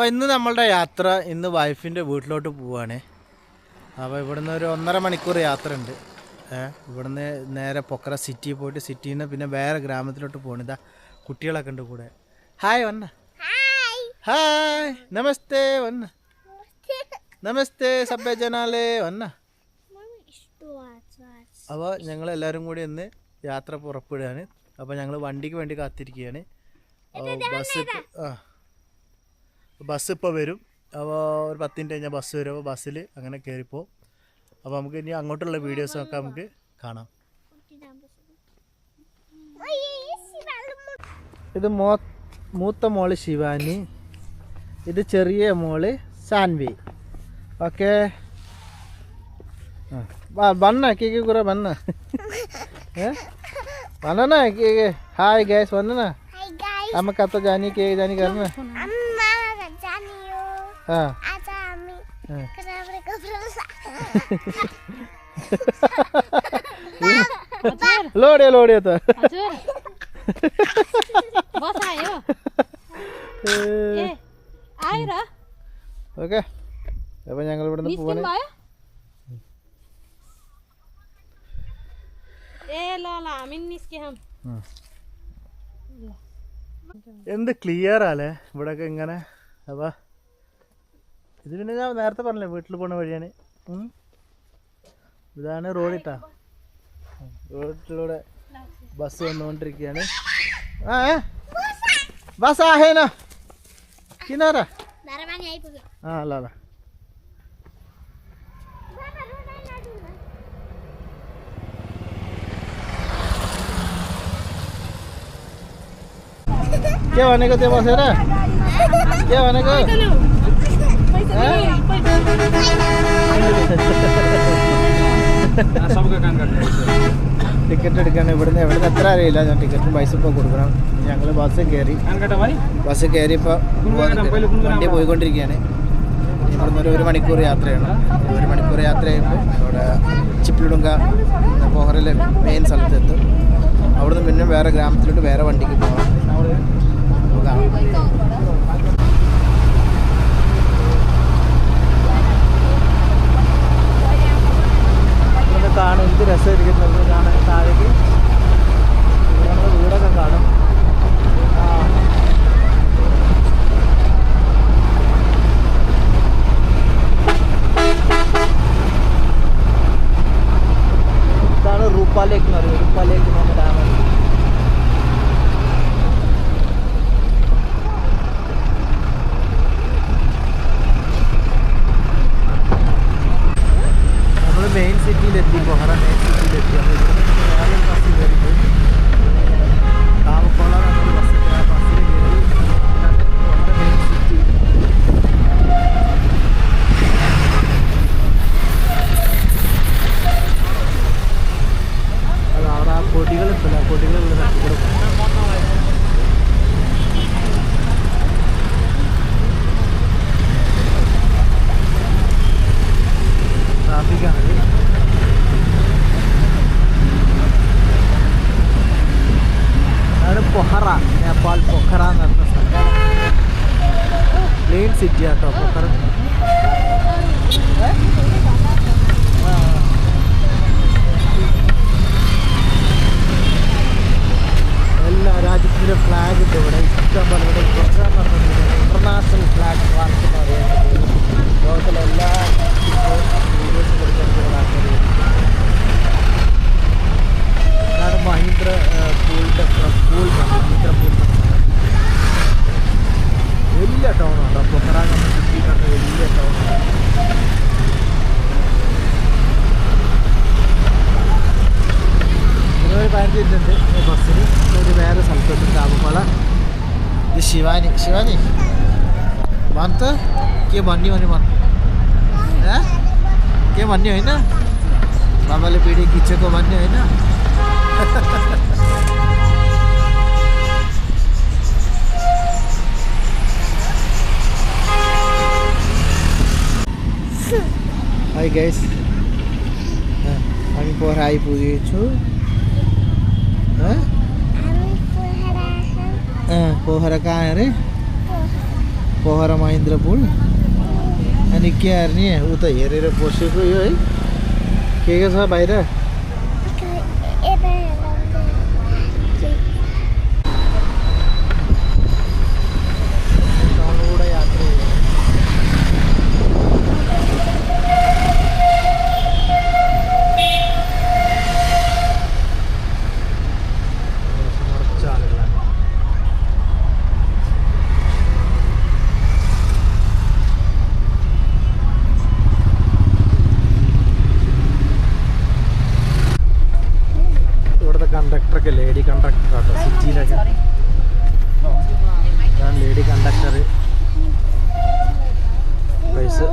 അപ്പോൾ ഇന്ന് നമ്മളുടെ യാത്ര ഇന്ന് വൈഫിൻ്റെ വീട്ടിലോട്ട് പോവുകയാണ്. അപ്പോൾ ഇവിടുന്ന് ഒരു 1.5 മണിക്കൂർ യാത്ര ഉണ്ട്. ഇവിടുന്ന് നേരെ പൊക്കറ സിറ്റിയിൽ പോയിട്ട് സിറ്റിയിൽ നിന്ന് പിന്നെ വേറെ ഗ്രാമത്തിലോട്ട് പോകണം. ഇതാ കുട്ടികളൊക്കെ ഉണ്ട് കൂടെ. ഹായ് വന്ന. ഹായ് നമസ്തേ വന്ന. നമസ്തേ സബ്ബേ ജനാലേ വന്ന. അപ്പോൾ ഞങ്ങളെല്ലാവരും കൂടി ഇന്ന് യാത്ര പുറപ്പെടുകയാണ്. അപ്പോൾ ഞങ്ങൾ വണ്ടിക്ക് വേണ്ടി കാത്തിരിക്കുകയാണ്. ബസ് ഇപ്പോൾ വരും. അപ്പോൾ ഒരു 10 മിനിറ്റ് കഴിഞ്ഞാൽ ബസ് വരും. അപ്പോൾ ബസ്സിൽ അങ്ങനെ കയറിപ്പോവും. അപ്പോൾ നമുക്ക് ഇനി അങ്ങോട്ടുള്ള വീഡിയോസൊക്കെ നമുക്ക് കാണാം. ഇത് മൂത്ത മോള് ശിവാനി, ഇത് ചെറിയ മോള് സാൻവി. ഓക്കെ बन्ना के कुरा बन्ना भन न के हाय गाइस भन्नु न. आमा कता जानी के जानी गर्न लोड्यो लोड्यो त बसायो ए आएर ओके. അപ്പോൾ ഞങ്ങൾ ഇവിടുന്ന് പോവാണ്. എന്ത് ക്ലിയർ ആലേ ഇവിടെയൊക്കെ ഇങ്ങനെ. അപ്പോൾ ഇത് പിന്നെ ഞാൻ നേരത്തെ പറഞ്ഞില്ലേ വീട്ടിൽ പോണ വഴിയാണ്. ഇതാണ് റോഡിട്ടാ. റോഡിലൂടെ ബസ് വന്നുകൊണ്ടിരിക്കുകയാണ്. ബസ് ആഹേന കിനാര അല്ല അല്ല के भनेको त्यो बसेर के भनेको ടിക്കറ്റ് എടുക്കണം. ഇവിടുന്ന് എത്ര അറിയില്ല. ഞാൻ ടിക്കറ്റിന് പൈസ ഇപ്പോൾ കൊടുക്കണം. ഞങ്ങൾ ബസ് കയറി ഇപ്പോൾ വണ്ടി പോയിക്കൊണ്ടിരിക്കുകയാണ്. ഇവിടുന്ന് 1 മണിക്കൂർ യാത്രയാണ്. 1 മണിക്കൂർ യാത്ര ചെയ്യുമ്പോൾ അവിടെ ചിപ്പിലുടുങ്ക പോഹറിലെ മെയിൻ സ്ഥലത്തെത്തും. അവിടുന്ന് പിന്നെ വേറെ ഗ്രാമത്തിലോട്ട് വേറെ വണ്ടിക്ക് പോകാം. കാണും എന്ത് രസമായിരിക്കും കാണാൻ. താഴേക്ക് നമ്മുടെ വീടൊക്കെ കാണും. ഇതാണ് റൂപ്പാലേക്ക് എന്ന് പറയും. റൂപ്പാലേക്ക് നമ്മൾ ഡാം. മെയിൻ സിറ്റിയിലെത്തി. ബൊഹറ മെയിൻ സിറ്റിയിലെത്തി. അപ്പോൾ ഇവിടെ ബസ് കയറിയിട്ട് താമക്കോള ബസ്സിൽ കയറി ബൊഹറ മെയിൻ സിറ്റി. അത് അവിടെ ആ കൊടികളുണ്ടല്ലോ, ആ കൊടികളുള്ള സ്ഥലത്ത് കൂടെ ട്രാഫിക്കാണ്. അതാണ് പൊഹറ, നേപ്പാൾ പൊഖറ എന്ന് പറഞ്ഞ സ്ഥലം. മെയിൻ സിറ്റി ആട്ടോ പൊഖറ. എല്ലാ രാജ്യത്തിൻ്റെ ഫ്ലാഗ് ഉണ്ട് ഇവിടെ. ഇഷ്ടം പോലെ ഇവിടെ പൊഖറ എന്ന് പറഞ്ഞിട്ടുണ്ട്. ഇന്റർനാഷണൽ ഫ്ലാഗ് മാർക്ക് എന്ന് പറയുന്നത്. ലോകത്തിലെ എല്ലാ വീഡിയോസ് കൊടുക്കാൻ ആൾക്കാർ. അതാണ് മഹീന്ദ്ര പൂളിൻ്റെ പൂൾ. മഹീന്ദ്ര പൂൾ വലിയ ടൗണുണ്ടോ പൊഖറ നമ്മൾ സിറ്റിയിലൊക്കെ വലിയ ടൗണാണ്. ഒരു 15 മിനിറ്റ് ഉണ്ട് ബസ്സിന്. ഒരു വേറെ സ്ഥലത്തുണ്ട് താമക്കോള. ഇത് ശിവാനി. ശിവാനി भन्छ के भन्ने भने भन् के भन्ने होइन. बाबाले भिडियो खिचेको भन्ने होइन. हाई गाइस, हामी पोखरा आइपुगेको छु. पोखरा कहाँ अरे Pohara Mahindra Pool. Ani kya arni hai? Uta here poche ko yo hai. Kega sa baira? Conductor lady conductor city lady conductor पैसे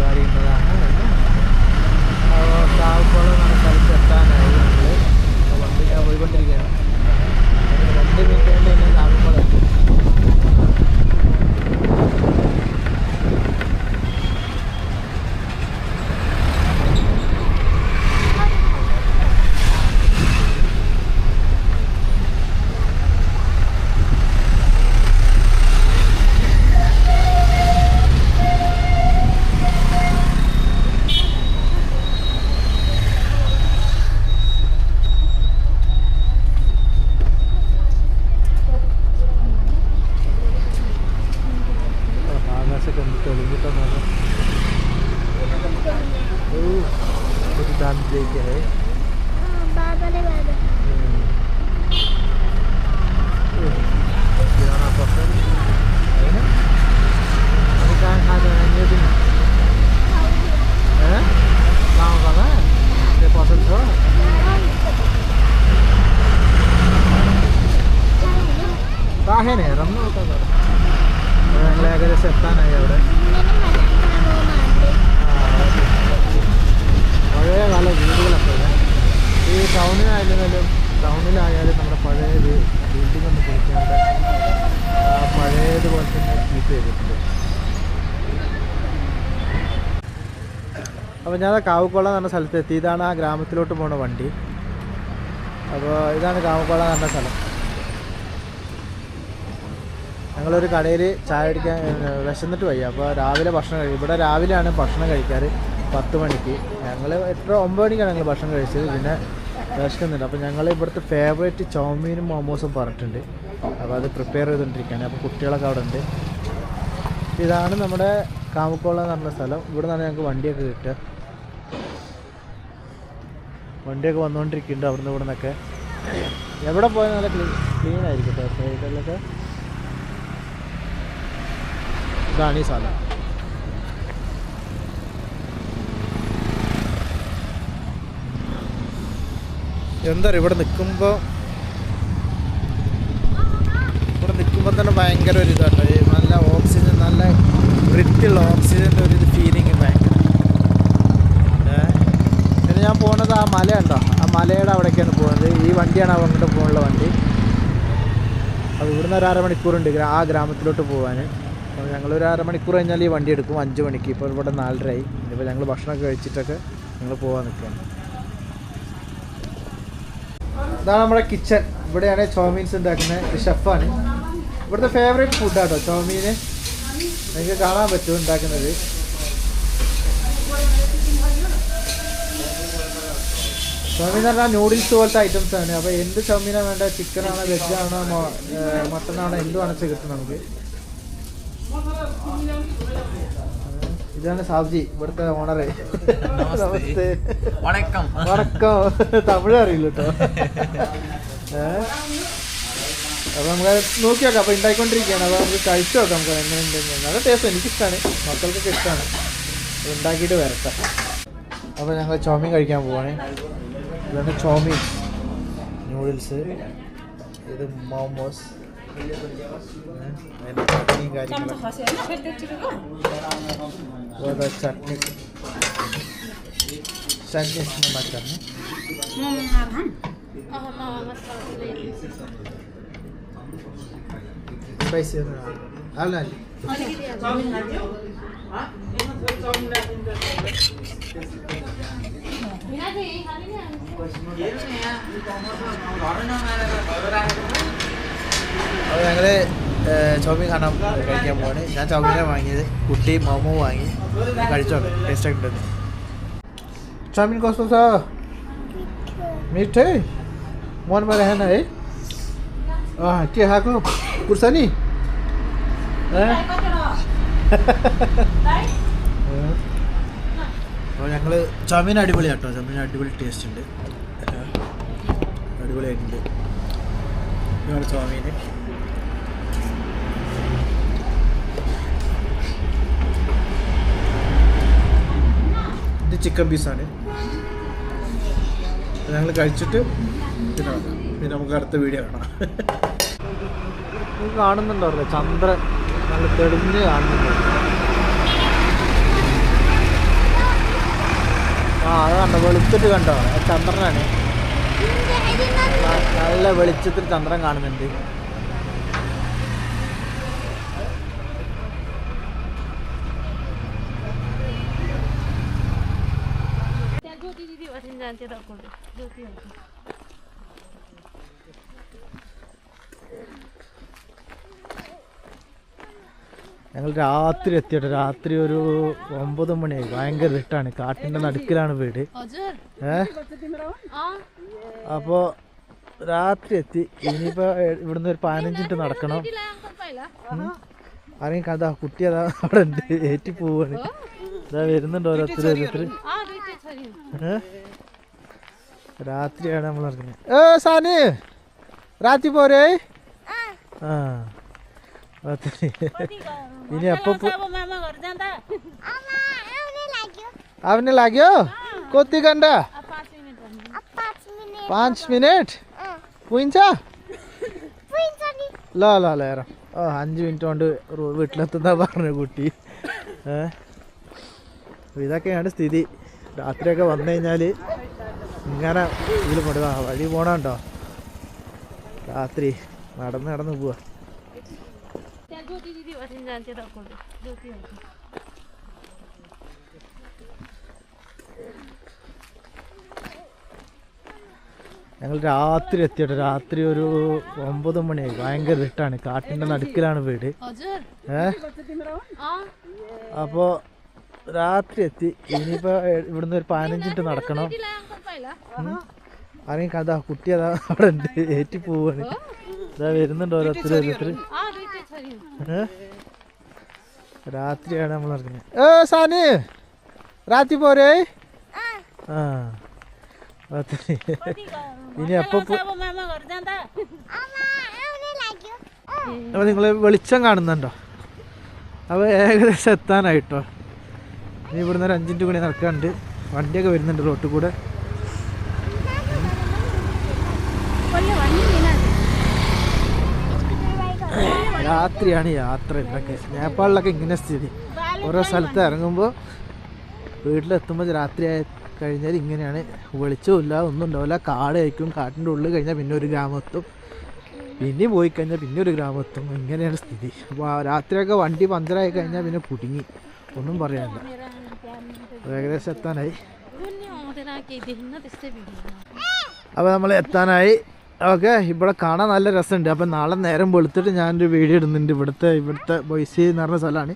गाड़ी ടൗണിലായാലും നമ്മുടെ പഴയ ബിൽഡിംഗ് ഒന്ന് കുളിക്കാണ്ട് പഴയതുപോലെ തന്നെ കീപ്പ് ചെയ്തിട്ടുണ്ട്. അപ്പോൾ ഞാൻ കാവുക്കോള എന്ന് പറഞ്ഞ സ്ഥലത്ത് എത്തി. ഇതാണ് ആ ഗ്രാമത്തിലോട്ട് പോണ വണ്ടി. അപ്പോൾ ഇതാണ് കാവുക്കോള എന്ന് പറഞ്ഞ സ്ഥലം. ഞങ്ങളൊരു കടയിൽ ചായ അടിക്കാൻ വിശന്നിട്ട് വയ്യ. അപ്പോൾ രാവിലെ ഭക്ഷണം കഴിക്കും. ഇവിടെ രാവിലെയാണ് ഭക്ഷണം കഴിക്കാറ് 10 മണിക്ക്. ഞങ്ങൾ 9 മണിക്കാണ് ഞങ്ങൾ ഭക്ഷണം കഴിച്ചത്. പിന്നെ വിശക്കുന്നുണ്ട്. അപ്പോൾ ഞങ്ങൾ ഇവിടുത്തെ ഫേവറേറ്റ് ചൗമീനും മോമോസും പറഞ്ഞിട്ടുണ്ട്. അപ്പോൾ അത് പ്രിപ്പയർ ചെയ്തുകൊണ്ടിരിക്കുകയാണ്. അപ്പോൾ കുട്ടികളൊക്കെ അവിടെ ഉണ്ട്. ഇതാണ് നമ്മുടെ കാവുക്കോള എന്ന് പറഞ്ഞ സ്ഥലം. ഇവിടെ നിന്നാണ് ഞങ്ങൾക്ക് വണ്ടിയൊക്കെ കിട്ടുക. വണ്ടിയൊക്കെ വന്നുകൊണ്ടിരിക്കുന്നുണ്ട് അവിടുന്ന് ഇവിടെ നിന്നൊക്കെ. എവിടെ പോയാൽ നല്ല ക്ലീൻ ആയിരിക്കും കേട്ടോ സൈഡിലൊക്കെ. ഇതാണ് ഈ സ്ഥലം. എന്താ ഇവിടെ നിൽക്കുമ്പോൾ തന്നെ ഭയങ്കര ഒരു ഇതാട്ടോ. നല്ല ഓക്സിജൻ, നല്ല വൃത്തിയുള്ള ഓക്സിജൻ്റെ ഒരു ഫീലിംഗ് ഭയങ്കര. പിന്നെ ഞാൻ പോകുന്നത് ആ മല ഉണ്ടോ, ആ മലയുടെ അവിടേക്കാണ് പോകുന്നത്. ഈ വണ്ടിയാണ് അങ്ങോട്ട് പോകുന്നുള്ള വണ്ടി. അപ്പോൾ ഇവിടുന്ന് ഒരു അരമണിക്കൂറുണ്ട് ആ ഗ്രാമത്തിലോട്ട് പോകാൻ. അപ്പോൾ ഞങ്ങളൊരു അരമണിക്കൂർ കഴിഞ്ഞാൽ ഈ വണ്ടി എടുക്കും 5 മണിക്ക്. ഇപ്പോൾ ഇവിടെ 4:30. ഇപ്പോൾ ഞങ്ങൾ ഭക്ഷണമൊക്കെ കഴിച്ചിട്ടൊക്കെ ഞങ്ങൾ പോകാൻ നിൽക്കുകയാണ്. ഇതാണ് നമ്മുടെ കിച്ചൺ. ഇവിടെയാണ് ചൗമീൻസ് ഉണ്ടാക്കുന്നത്. ഷെഫാണ്. ഇവിടുത്തെ ഫേവറേറ്റ് ഫുഡാട്ടോ ചൗമീന്. നിങ്ങൾക്ക് കാണാൻ പറ്റും ഉണ്ടാക്കുന്നത്. ചൗമീൻ എന്ന് പറഞ്ഞാൽ നൂഡിൽസ് പോലത്തെ ഐറ്റംസ് ആണ്. അപ്പോൾ എന്ത് ചൗമീനാണ് വേണ്ട, ചിക്കനാണോ വെജാണോ മട്ടനാണോ എന്തുവാണെന്ന് വെച്ചാൽ കിട്ടും നമുക്ക്. ഇതാണ് സാബ്ജി, ഇവിടുത്തെ ഓണറ്. നമസ്തേ. വണക്കം. തമിഴ് അറിയില്ല കേട്ടോ. അപ്പോൾ നമുക്ക് നോക്കി നോക്കാം. അപ്പോൾ ഉണ്ടാക്കിക്കൊണ്ടിരിക്കുകയാണ്. അപ്പോൾ നമുക്ക് കഴിച്ചു നോക്കാം. നമുക്ക് എങ്ങനെയുണ്ടെന്ന്. നല്ല ടേസ്റ്റ്. എനിക്കിഷ്ടമാണ്, മക്കൾക്കൊക്കെ ഇഷ്ടമാണ്. ഉണ്ടാക്കിയിട്ട് വരട്ടെ. അപ്പോൾ ഞങ്ങൾ ചൗമീൻ കഴിക്കാൻ പോവാണ്. ഇതാണ് ചൗമീൻ, നൂഡിൽസ്, ഇത് മോമോസ്, അതിൻ്റെ ചട്നിയും കാര്യങ്ങളൊക്കെ. ചട്നി ഉണ്ടാക്കാറുണ്ട്. സ്പൈസി അല്ല അപ്പോൾ ഞങ്ങൾ ചൗമീൻ കാണാൻ കഴിക്കാൻ പോവാണ്. ഞാൻ ചൗമീനാണ് വാങ്ങിയത്, കുട്ടി മോമോ വാങ്ങി. കഴിച്ചോട്ടെ, ടേസ്റ്റ് ആയിട്ടുണ്ടെന്ന്. चाउमिन कस्तो छ? मिठै मन परेन है? के खाएको खुर्सानी? അപ്പോൾ ഞങ്ങൾ ചൗമീൻ അടിപൊളിയാട്ടോ. ചൗമീൻ അടിപൊളി ടേസ്റ്റ് ഉണ്ട്, അടിപൊളിയായിട്ടുണ്ട്. ഇതാണ് ചൗമീൻ. ഇത് ചിക്കൻ പീസാണ്. ഞങ്ങൾ കഴിച്ചിട്ട് പിന്നെ നമുക്ക് അടുത്ത വീഡിയോ കാണാം. കാണുന്നുണ്ടോ ചന്ദ്രൻ നല്ല തെളിഞ്ഞ് കാണുന്നുണ്ട്. അത് കണ്ടോ, വെളുത്തിട്ട് കണ്ടോ, ചന്ദ്രനാണ്. നല്ല വെളിച്ചത്തിൽ ചന്ദ്രൻ കാണുന്നുണ്ട്. ഞങ്ങൾ രാത്രി എത്തിയിട്ട് രാത്രി ഒരു 9 മണിയായി. ഭയങ്കര ഇരുട്ടാണ്, കാട്ടിൻ്റെ നടുക്കിലാണ് വീട്. അപ്പോൾ രാത്രി എത്തി. ഇനിയിപ്പോൾ ഇവിടുന്ന് ഒരു 15 മിനിറ്റ് നടക്കണം. ആരെയും കണ്ടാ കുട്ടി അതാ അവിടെ ഉണ്ട്, ഏറ്റി പോവാണ്. ഇതാ വരുന്നുണ്ട് ഓരോരുത്തർ. രാത്രിയാണ് നമ്മൾ നടക്കുന്നത്. സാനി രാത്രി പോരേ? ഇനി എപ്പോ അവന് लाग्यो कति घन्टा? 5 मिनट पुगिन्छ? ल ल ल हेर 5 മിനിറ്റ് കൊണ്ട് വീട്ടിലെത്തുന്ന പറഞ്ഞു കുട്ടി. ഇതൊക്കെയാണ് സ്ഥിതി. രാത്രിയൊക്കെ വന്നു കഴിഞ്ഞാൽ ഇങ്ങനെ ഇതിൽ കൊണ്ടുപോകാ. വഴി പോണോ രാത്രി നടന്ന് പോവാ. ഞങ്ങൾ രാത്രി എത്തിയിട്ട് രാത്രി ഒരു 9 മണിയായി. ഭയങ്കര ഇരുട്ടാണ്, കാട്ടിൻ്റെ നടുക്കിലാണ് വീട്. അപ്പോൾ രാത്രി എത്തി. ഇനിയിപ്പോൾ ഇവിടുന്ന് ഒരു 15 മിനിറ്റ് നടക്കണം. ആരെയും കണ്ടാ കുട്ടി അതാ അവിടെ ഉണ്ട്, ഏറ്റി പോവാണ്. ഇതാ വരുന്നുണ്ട് ഓരോരുത്തർ. രാത്രിയാണ് നമ്മൾ നടക്കുന്നത്. സാനി രാത്രി പോരേ? ഇനി എപ്പോ അപ്പോൾ നിങ്ങൾ വെളിച്ചം കാണുന്നുണ്ടോ? അപ്പോൾ ഏകദേശം എത്താനായിട്ടോ. ഇനി ഇവിടുന്ന് ഒരു 5 മിനിറ്റ് കൂടി നടക്കാനുണ്ട്. വണ്ടിയൊക്കെ വരുന്നുണ്ട് റോട്ടിൽ കൂടെ. രാത്രിയാണ് യാത്ര. ഇതൊക്കെ നേപ്പാളിലൊക്കെ ഇങ്ങനെ സ്ഥിതി. ഓരോ സ്ഥലത്ത് ഇറങ്ങുമ്പോൾ വീട്ടിലെത്തുമ്പോൾ രാത്രി കഴിഞ്ഞാൽ ഇങ്ങനെയാണ്. വെളിച്ചമില്ല, ഒന്നും ഉണ്ടാവില്ല. കാടായിരിക്കും. കാട്ടിൻ്റെ ഉള്ളിൽ കഴിഞ്ഞാൽ പിന്നെ ഒരു ഗ്രാമത്തും, പിന്നെ പോയി കഴിഞ്ഞാൽ പിന്നെ ഒരു ഗ്രാമത്തും. ഇങ്ങനെയാണ് സ്ഥിതി. അപ്പോൾ രാത്രിയൊക്കെ വണ്ടി പഞ്ചറായി കഴിഞ്ഞാൽ പിന്നെ കുടുങ്ങി, ഒന്നും പറയാനില്ല. ഏകദേശം എത്താനായി. അപ്പോൾ നമ്മൾ എത്താനായി. ഓക്കെ, ഇവിടെ കാണാൻ നല്ല രസമുണ്ട്. അപ്പം നാളെ നേരം വെളുത്തിട്ട് ഞാനൊരു വീഡിയോ ഇടുന്നുണ്ട്. ഇവിടുത്തെ ബോയ്സി എന്ന് പറഞ്ഞ സ്ഥലമാണ്.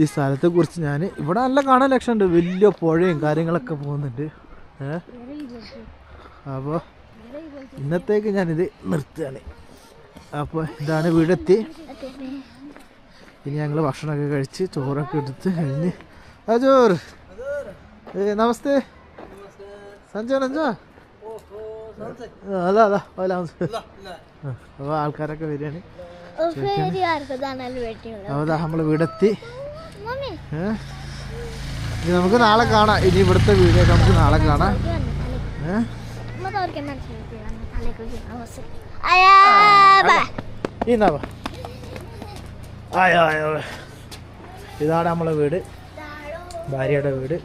ഈ സ്ഥലത്തെക്കുറിച്ച് ഞാൻ ഇവിടെ നല്ല കാണാൻ ലക്ഷ്യമുണ്ട്. വലിയ പുഴയും കാര്യങ്ങളൊക്കെ പോകുന്നുണ്ട്. അപ്പോൾ ഇന്നത്തേക്ക് ഞാനിത് നിർത്തുകയാണ്. അപ്പോൾ ഇതാണ് വീടെത്തി. ഇനി ഞങ്ങൾ ഭക്ഷണമൊക്കെ കഴിച്ച് ചോറൊക്കെ എടുത്ത് കഴിഞ്ഞ് ചോറ് നമസ്തേ സഞ്ജയ് നഞ്ച അതാ അതാ അപ്പോൾ ആൾക്കാരൊക്കെ വരികയാണ്. അതാ നമ്മൾ വീടെത്തി. ഇനി നമുക്ക് നാളെ കാണാം. ഇനി ഇവിടുത്തെ വീഡിയോ നമുക്ക് നാളെ കാണാം. ഇതാണ് നമ്മളെ വീട്, ഭാര്യയുടെ വീട്.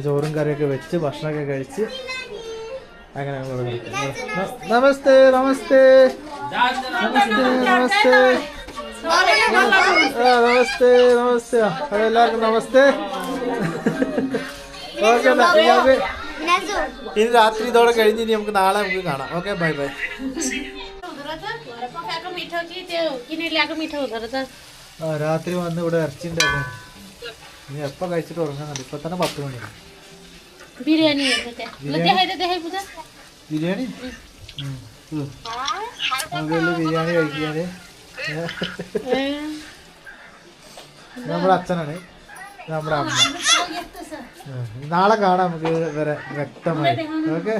ചോറും കറിയൊക്കെ വെച്ച് ഭക്ഷണമൊക്കെ കഴിച്ച് അങ്ങനെ നമസ്തേ നമസ്തേ നമസ്തേ നമസ്തേ നമസ്തേ നമസ്തേ എല്ലാവർക്കും നമസ്തേ. ഓക്കെ എന്നാ ഇനി രാത്രി ഇതോടെ കഴിഞ്ഞ് ഇനി നമുക്ക് നാളെ നമുക്ക് കാണാം. Okay bye bye. രാത്രി വന്ന് ഇവിടെ ഇറച്ചി ഉണ്ടാക്കാൻ ഇനി എപ്പോൾ കഴിച്ചിട്ട് ഉറങ്ങുന്നുണ്ട്. ഇപ്പൊ തന്നെ 10 മണി. ബിരിയാണി ബിരിയാണി ബിരിയാണി കഴിക്കാന് നമ്മുടെ അച്ഛനാണ്, നമ്മുടെ അമ്മ. നാളെ കാണാം നമുക്ക് വരെ വ്യക്തമായി. ഓക്കെ.